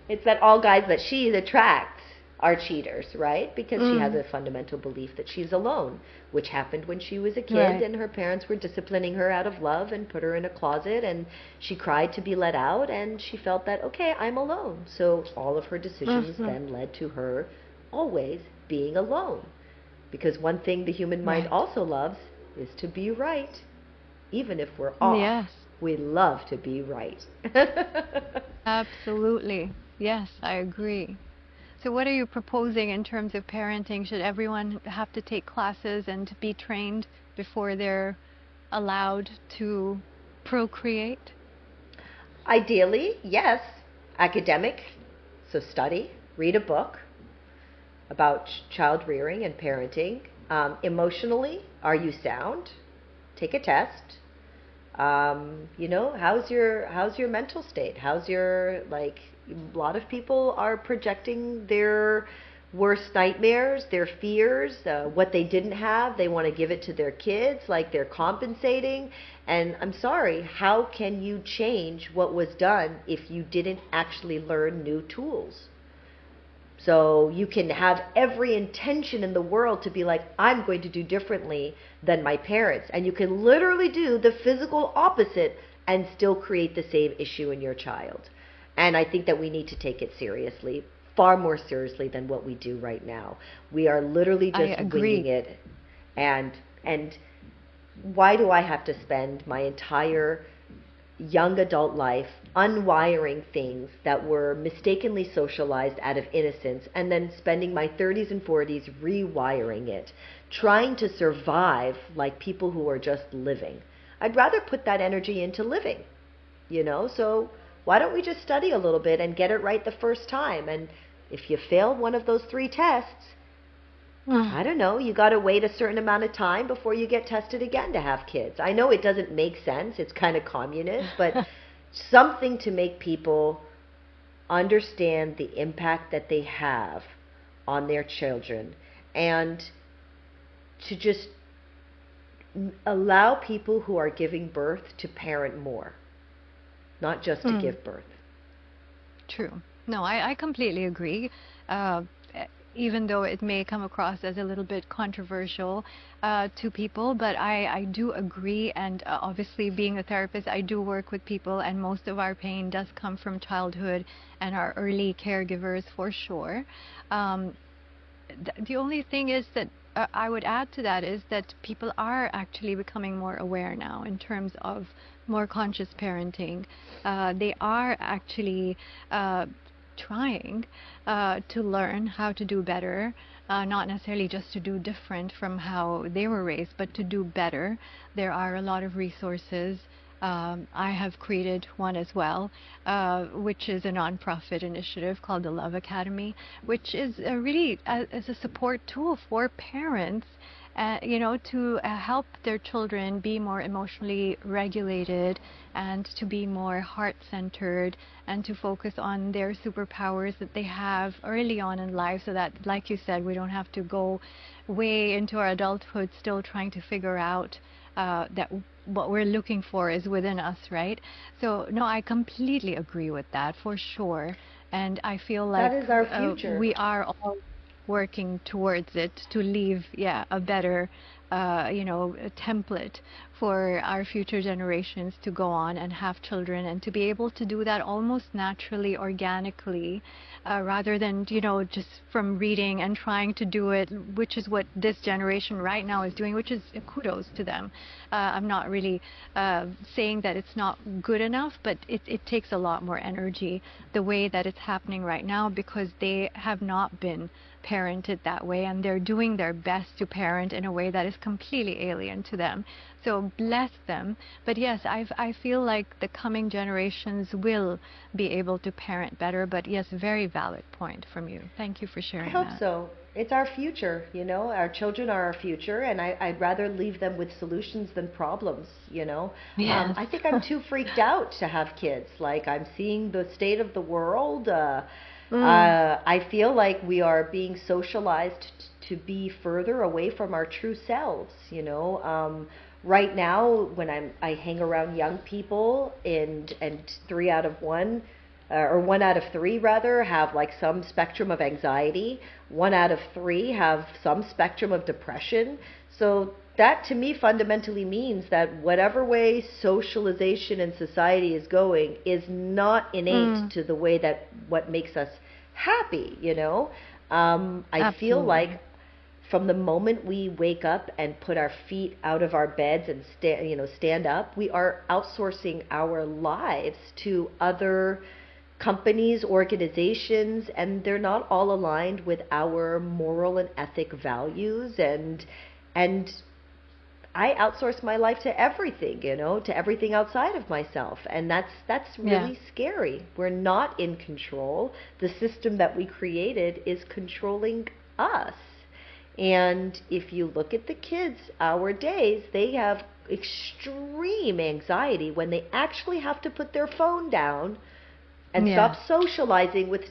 it's that all guys that she attracts are cheaters, right? Because she has Mm. a fundamental belief that she's alone, which happened when she was a kid, Right. and her parents were disciplining her out of love and put her in a closet, and she cried to be let out, and she felt that, okay, I'm alone. So all of her decisions Mhm. then led to her always being alone. Because one thing the human mind Right. also loves is to be right. Even if we're off, Yes. we love to be right. Absolutely. Yes, I agree. So what are you proposing in terms of parenting? Should everyone have to take classes and to be trained before they're allowed to procreate? Ideally, yes. Academic, so study, read a book about child rearing and parenting. Emotionally, are you sound? Take a test. How's your mental state? How's your, like, a lot of people are projecting their worst nightmares, their fears, what they didn't have. They want to give it to their kids, like they're compensating. And I'm sorry, how can you change what was done if you didn't actually learn new tools? So you can have every intention in the world to be like, I'm going to do differently than my parents. And you can literally do the physical opposite and still create the same issue in your child. And I think that we need to take it seriously, far more seriously than what we do right now. We are literally I just agree. winging it. And why do I have to spend my entire young adult life unwiring things that were mistakenly socialized out of innocence, and then spending my 30s and 40s rewiring it, trying to survive like people who are just living? I'd rather put that energy into living. So why don't we just study a little bit and get it right the first time? And if you fail one of those 3 tests, I don't know, you got to wait a certain amount of time before you get tested again to have kids. I know it doesn't make sense. It's kind of communist, but something to make people understand the impact that they have on their children, and to just allow people who are giving birth to parent more, not just to give birth. True. No, I completely agree. Uh, Even though it may come across as a little bit controversial to people, but I do agree. And obviously, being a therapist, I do work with people, and most of our pain does come from childhood and our early caregivers for sure. Um, the only thing is that I would add to that is that people are actually becoming more aware now in terms of more conscious parenting. They are actually trying to learn how to do better, not necessarily just to do different from how they were raised, but to do better. There are a lot of resources. I have created one as well, which is a nonprofit initiative called the Love Academy, which is really as a support tool for parents, to help their children be more emotionally regulated and to be more heart-centered and to focus on their superpowers that they have early on in life, so that, like you said, we don't have to go way into our adulthood still trying to figure out that what we're looking for is within us, right? So, no, I completely agree with that for sure. And I feel like That is our future. we are all working towards it to leave, a better, a template for our future generations to go on and have children, and to be able to do that almost naturally, organically, rather than, just from reading and trying to do it, which is what this generation right now is doing, which is kudos to them. I'm not really saying that it's not good enough, but it takes a lot more energy the way that it's happening right now, because they have not been parented that way, and they're doing their best to parent in a way that is completely alien to them. So bless them. But yes, I feel like the coming generations will be able to parent better. But yes, very valid point from you. Thank you for sharing I hope that. so. It's our future, our children are our future, and I'd rather leave them with solutions than problems. Yes. I think I'm too freaked out to have kids. Like, I'm seeing the state of the world. I feel like we are being socialized to be further away from our true selves. Right now, when I hang around young people, and 3 out of 1, or 1 out of 3 rather, have like some spectrum of anxiety. 1 out of 3 have some spectrum of depression. So that to me fundamentally means that whatever way socialization and society is going is not innate to the way that what makes us happy. I feel Absolutely. like from the moment we wake up and put our feet out of our beds and stand up, we are outsourcing our lives to other companies, organizations, and they're not all aligned with our moral and ethic values. And I outsource my life to everything, to everything outside of myself, and that's really scary. We're not in control. The system that we created is controlling us. And if you look at the kids our days, they have extreme anxiety when they actually have to put their phone down and stop socializing with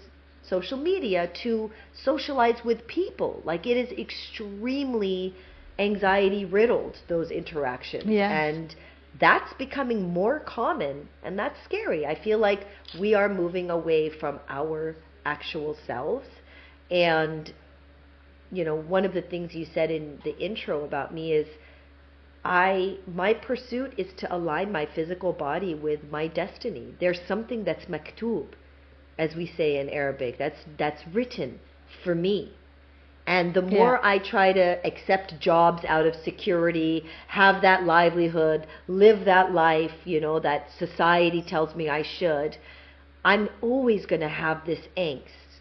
social media to socialize with people. Like, it is extremely anxiety riddled, those interactions. And that's becoming more common, and that's scary. I feel like we are moving away from our actual selves. And one of the things you said in the intro about me is my pursuit is to align my physical body with my destiny. There's something that's maktub, as we say in Arabic, that's written for me. And the more I try to accept jobs out of security, have that livelihood, live that life, that society tells me I should, I'm always going to have this angst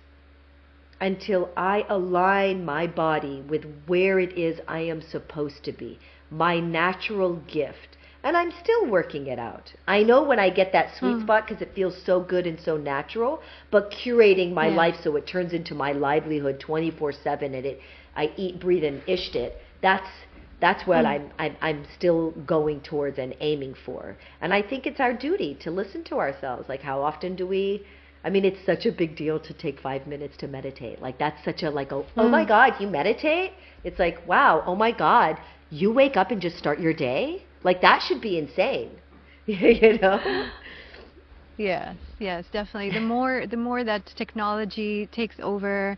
until I align my body with where it is I am supposed to be, my natural gift. And I'm still working it out. I know when I get that sweet spot because it feels so good and so natural, but curating my life so it turns into my livelihood 24/7, and I eat, breathe, and isht it. That's what I'm still going towards and aiming for. And I think it's our duty to listen to ourselves. Like, how often do we? I mean, it's such a big deal to take 5 minutes to meditate. Like, that's such a oh my God, you meditate? It's like, wow, oh my God, you wake up and just start your day? Like, that should be insane. You know? Yes, definitely. The more that technology takes over,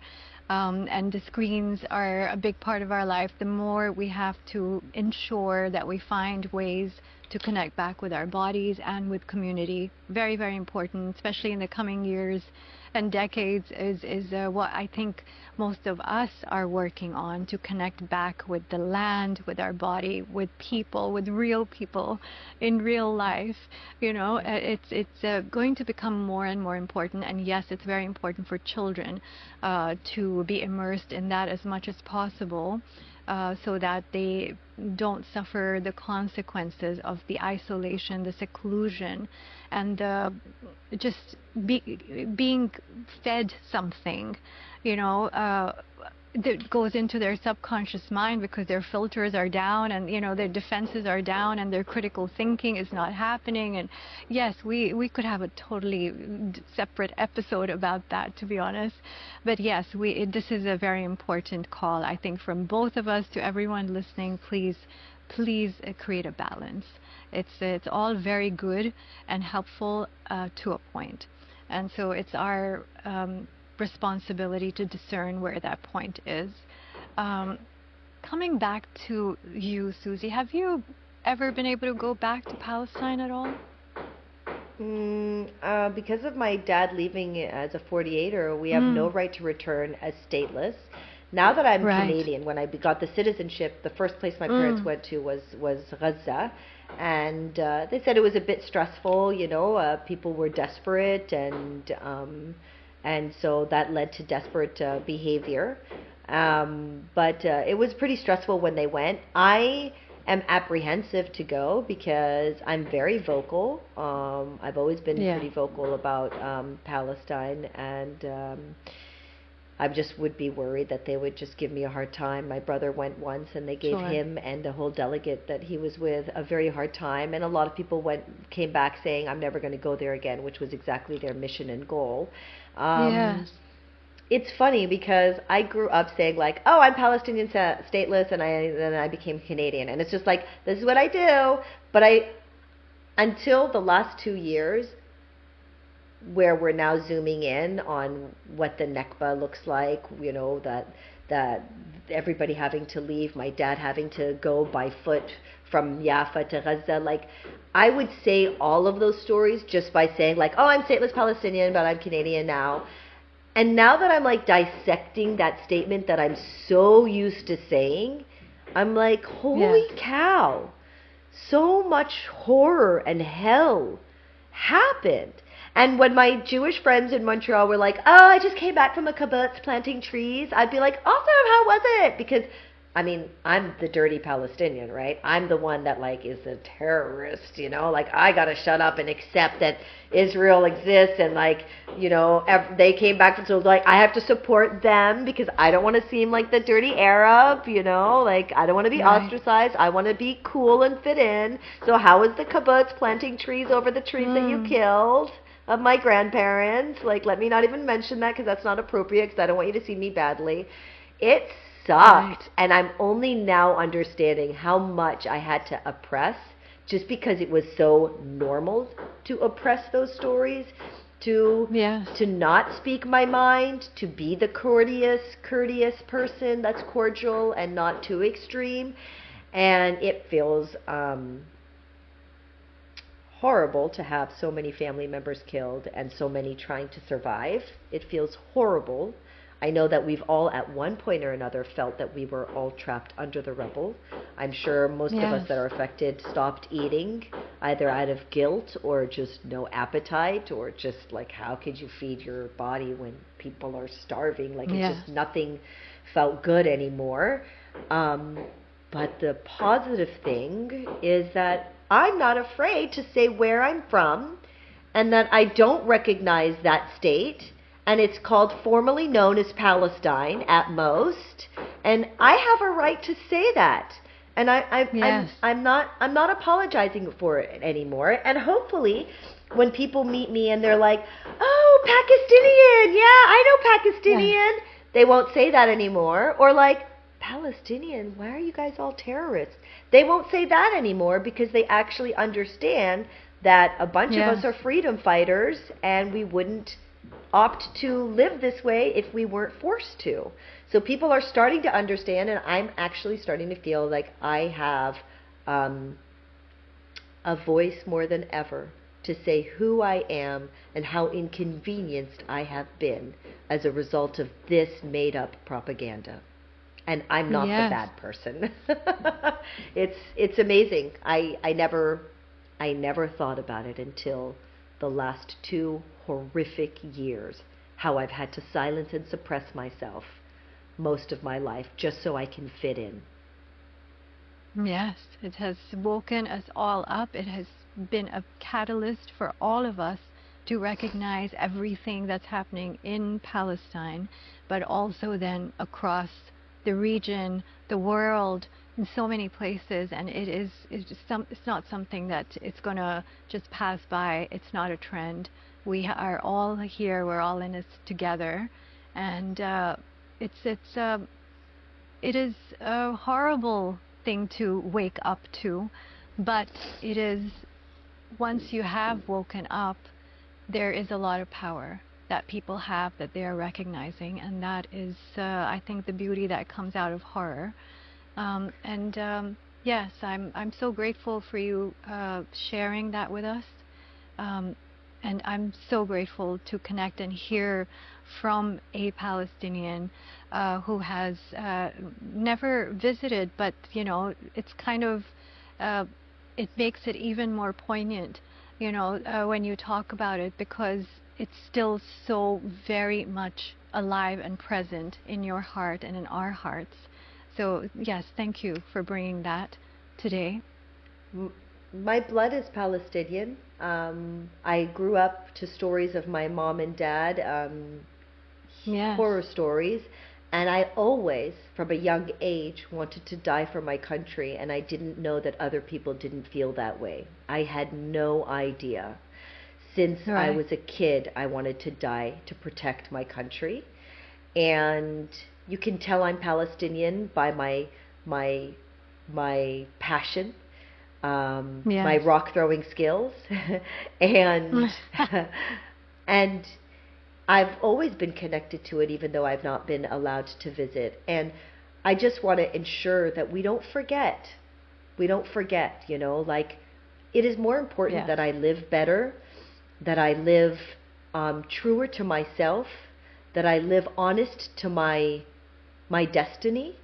and the screens are a big part of our life, the more we have to ensure that we find ways to connect back with our bodies and with community. Very, very important, especially in the coming years and decades, is what I think most of us are working on, to connect back with the land, with our body, with people, with real people in real life. You know, it's going to become more and more important. And yes, it's very important for children to be immersed in that as much as possible, so that they don't suffer the consequences of the isolation, the seclusion, and just being fed something, you know, that goes into their subconscious mind because their filters are down, and you know, their defenses are down, and their critical thinking is not happening. And yes, we could have a totally separate episode about that, to be honest. But yes, this is a very important call, I think, from both of us to everyone listening. Please create a balance. It's all very good and helpful to a point, and so it's our responsibility to discern where that point is. Coming back to you, Susie, have you ever been able to go back to Palestine at all? Because of my dad leaving as a 48er, we have no right to return as stateless. Now that I'm Canadian, when I got the citizenship, the first place my parents went to was Gaza. And they said it was a bit stressful, you know, people were desperate, and so that led to desperate behavior. But it was pretty stressful when they went. I am apprehensive to go because I'm very vocal. I've always been pretty vocal about Palestine, and I just would be worried that they would just give me a hard time. My brother went once, and they gave him and the whole delegate that he was with a very hard time. And a lot of people came back saying, I'm never going to go there again, which was exactly their mission and goal. Yes. It's funny because I grew up saying like, oh, I'm Palestinian stateless, and then I became Canadian. And it's just like, this is what I do. But until the last 2 years, where we're now zooming in on what the Nakba looks like, you know, that everybody having to leave, my dad having to go by foot from Jaffa to Gaza, like, I would say all of those stories just by saying like, oh, I'm stateless Palestinian, but I'm Canadian now. And now that I'm like dissecting that statement that I'm so used to saying, I'm like, holy cow, so much horror and hell happened. And when my Jewish friends in Montreal were like, oh, I just came back from a kibbutz planting trees, I'd be like, awesome, how was it? Because, I mean, I'm the dirty Palestinian, right? I'm the one that, like, is a terrorist, you know? Like, I got to shut up and accept that Israel exists, and, like, you know, they came back, so, like, I have to support them because I don't want to seem like the dirty Arab, you know? Like, I don't want to be ostracized. I want to be cool and fit in. So how was the kibbutz planting trees over the trees that you killed? Of my grandparents. Like, let me not even mention that because that's not appropriate, because I don't want you to see me badly. It sucked. And I'm only now understanding how much I had to oppress just because it was so normal to oppress those stories, to not speak my mind, to be the courteous person that's cordial and not too extreme. And it feels horrible to have so many family members killed and so many trying to survive. It feels horrible. I know that we've all at one point or another felt that we were all trapped under the rubble. I'm sure most of us that are affected stopped eating, either out of guilt or just no appetite, or just like, how could you feed your body when people are starving? Like, it's just nothing felt good anymore. But the positive thing is that I'm not afraid to say where I'm from, and that I don't recognize that state, and it's called formally known as Palestine at most, and I have a right to say that, and I'm not apologizing for it anymore. And hopefully, when people meet me and they're like, oh, Pakistani, yeah, I know Pakistani, they won't say that anymore, or like, Palestinian, why are you guys all terrorists? They won't say that anymore because they actually understand that a bunch of us are freedom fighters and we wouldn't opt to live this way if we weren't forced to. So people are starting to understand, and I'm actually starting to feel like I have a voice more than ever to say who I am and how inconvenienced I have been as a result of this made-up propaganda. And I'm not the bad person. It's amazing. I never thought about it until the last 2 horrific years, how I've had to silence and suppress myself most of my life just so I can fit in. Yes, it has woken us all up. It has been a catalyst for all of us to recognize everything that's happening in Palestine, but also then across the region, the world, in so many places. And it's not something that it's going to just pass by. It's not a trend. We are all here. We're all in this together, and it is a horrible thing to wake up to, but it is, once you have woken up, there is a lot of power that people have that they are recognizing, and that is, I think, the beauty that comes out of horror. Yes, I'm so grateful for you sharing that with us. And I'm so grateful to connect and hear from a Palestinian who has never visited, but it's kind of, it makes it even more poignant, when you talk about it, because it's still so very much alive and present in your heart and in our hearts. So yes, thank you for bringing that today. My blood is Palestinian. I grew up to stories of my mom and dad, horror stories, and I always, from a young age, wanted to die for my country, and I didn't know that other people didn't feel that way. I had no idea. Since I was a kid, I wanted to die to protect my country, and you can tell I'm Palestinian by my passion. My rock throwing skills, and and I've always been connected to it, even though I've not been allowed to visit. And I just want to ensure that we don't forget. We don't forget, like, it is more important that I live better, that I live truer to myself, that I live honest to my destiny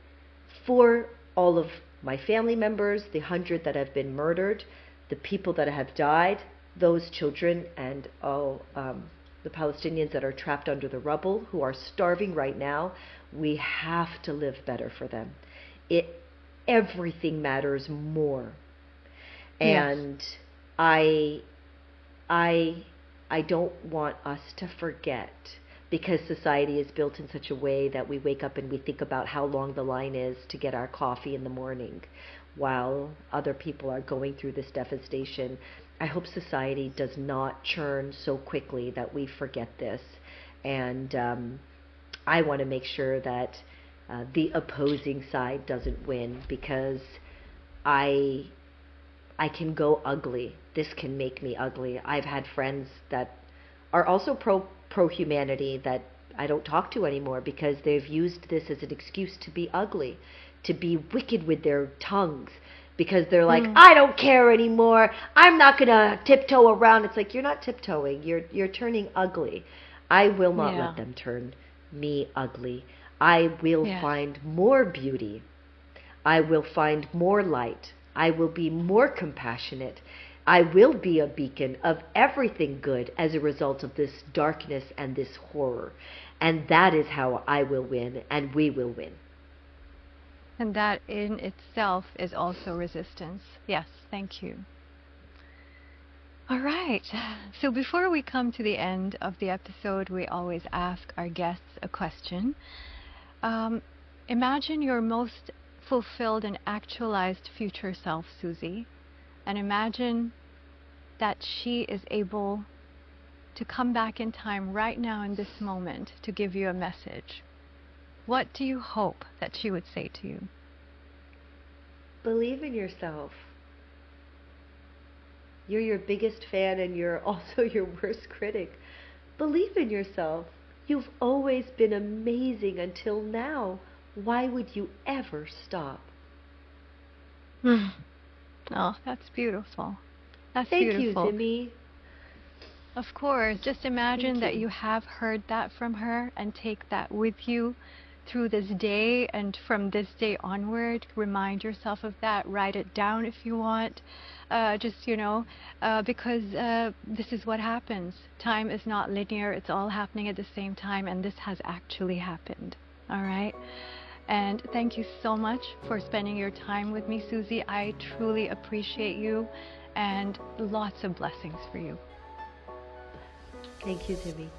for all of my family members, the 100 that have been murdered, the people that have died, those children, and the Palestinians that are trapped under the rubble, who are starving right now. We have to live better for them. Everything matters more. And I don't want us to forget, because society is built in such a way that we wake up and we think about how long the line is to get our coffee in the morning while other people are going through this devastation. I hope society does not churn so quickly that we forget this. And I want to make sure that the opposing side doesn't win, because I can go ugly. This can make me ugly. I've had friends that are also pro-humanity that I don't talk to anymore because they've used this as an excuse to be ugly, to be wicked with their tongues, because they're like, I don't care anymore. I'm not going to tiptoe around. It's like, you're not tiptoeing. You're turning ugly. I will not let them turn me ugly. I will find more beauty. I will find more light. I will be more compassionate. I will be a beacon of everything good as a result of this darkness and this horror. And that is how I will win, and we will win. And that in itself is also resistance. Yes, thank you. All right. So before we come to the end of the episode, we always ask our guests a question. Imagine your most fulfilled and actualized future self, Susie, and imagine that she is able to come back in time right now in this moment to give you a message. what do you hope that she would say to you? Believe in yourself. You're your biggest fan and you're also your worst critic. Believe in yourself. You've always been amazing until now. Why would you ever stop? Oh, that's beautiful. That's Thank beautiful. you, Zimmy. Of course. Just imagine that you. you have heard that from her and take that with you through this day, and from this day onward, remind yourself of that. Write it down if you want. Because this is what happens. Time is not linear. It's all happening at the same time, and this has actually happened. All right? And thank you so much for spending your time with me, Susie. I truly appreciate you, and lots of blessings for you. Thank you, Zimmy.